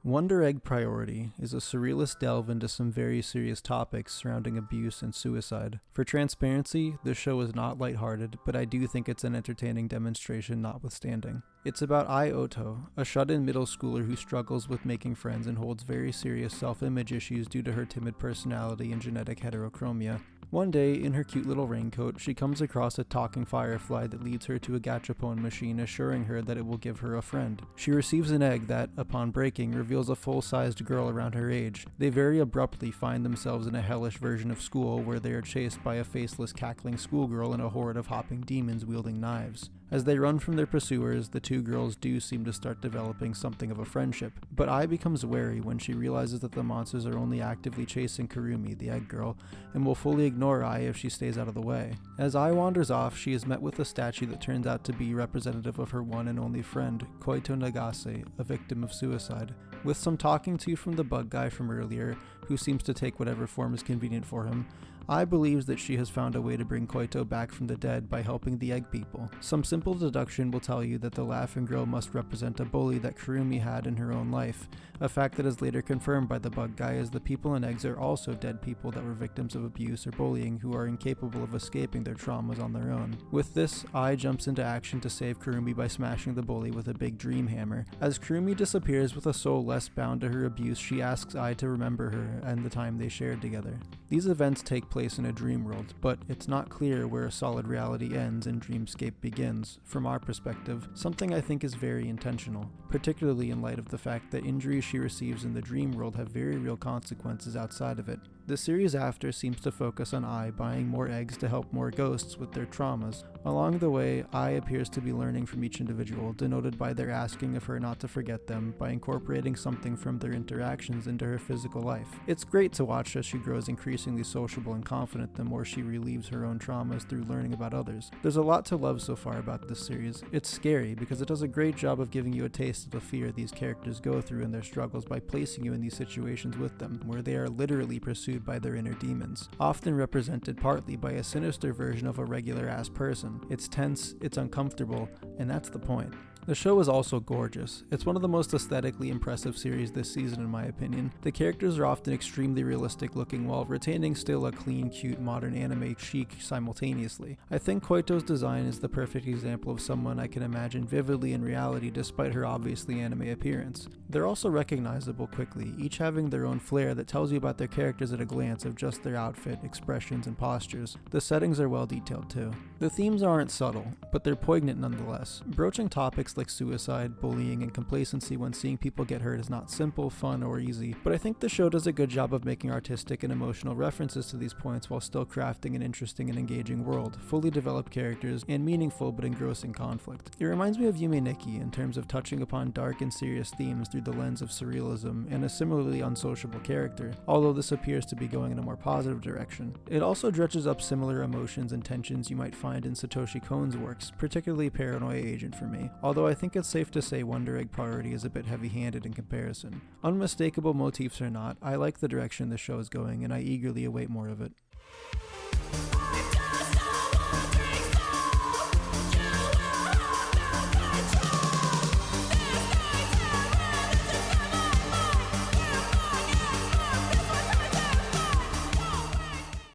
Wonder Egg Priority is a surrealist delve into some very serious topics surrounding abuse and suicide. For transparency, this show is not lighthearted, but I do think it's an entertaining demonstration notwithstanding. It's about Ai Oto, a shut-in middle schooler who struggles with making friends and holds very serious self-image issues due to her timid personality and genetic heterochromia. One day, in her cute little raincoat, she comes across a talking firefly that leads her to a gachapon machine, assuring her that it will give her a friend. She receives an egg that, upon breaking, reveals a full-sized girl around her age. They very abruptly find themselves in a hellish version of school where they are chased by a faceless, cackling schoolgirl and a horde of hopping demons wielding knives. As they run from their pursuers, the two girls do seem to start developing something of a friendship, but Ai becomes wary when she realizes that the monsters are only actively chasing Kurumi, the egg girl, and will fully ignore Ai if she stays out of the way. As Ai wanders off, she is met with a statue that turns out to be representative of her one and only friend, Koito Nagase, a victim of suicide. With some talking to from the bug guy from earlier, who seems to take whatever form is convenient for him, Ai believes that she has found a way to bring Koito back from the dead by helping the egg people. Some simple deduction will tell you that the laughing girl must represent a bully that Kurumi had in her own life, a fact that is later confirmed by the bug guy, as the people in eggs are also dead people that were victims of abuse or bullying who are incapable of escaping their traumas on their own. With this, Ai jumps into action to save Kurumi by smashing the bully with a big dream hammer. As Kurumi disappears with a soul less bound to her abuse, she asks Ai to remember her and the time they shared together. These events take place in a dream world, but it's not clear where a solid reality ends and dreamscape begins. From our perspective, something I think is very intentional, particularly in light of the fact that injuries she receives in the dream world have very real consequences outside of it. The series after seems to focus on Ai buying more eggs to help more ghosts with their traumas. Along the way, Ai appears to be learning from each individual, denoted by their asking of her not to forget them by incorporating something from their interactions into her physical life. It's great to watch as she grows increasingly sociable and confident the more she relieves her own traumas through learning about others. There's a lot to love so far about this series. It's scary because it does a great job of giving you a taste of the fear these characters go through in their struggles by placing you in these situations with them, where they are literally pursued by their inner demons, often represented partly by a sinister version of a regular-ass person. It's tense, it's uncomfortable, and that's the point. The show is also gorgeous. It's one of the most aesthetically impressive series this season in my opinion. The characters are often extremely realistic looking while retaining still a clean, cute, modern anime chic simultaneously. I think Koito's design is the perfect example of someone I can imagine vividly in reality despite her obviously anime appearance. They're also recognizable quickly, each having their own flair that tells you about their characters at a glance of just their outfit, expressions, and postures. The settings are well detailed too. The themes aren't subtle, but they're poignant nonetheless. Broaching topics like suicide, bullying, and complacency when seeing people get hurt is not simple, fun, or easy, but I think the show does a good job of making artistic and emotional references to these points while still crafting an interesting and engaging world, fully developed characters, and meaningful but engrossing conflict. It reminds me of Yume Nikki in terms of touching upon dark and serious themes through the lens of surrealism and a similarly unsociable character, although this appears to be going in a more positive direction. It also dredges up similar emotions and tensions you might find in Satoshi Kon's works, particularly Paranoia Agent for me, although I think it's safe to say Wonder Egg Priority is a bit heavy-handed in comparison. Unmistakable motifs or not, I like the direction the show is going and I eagerly await more of it.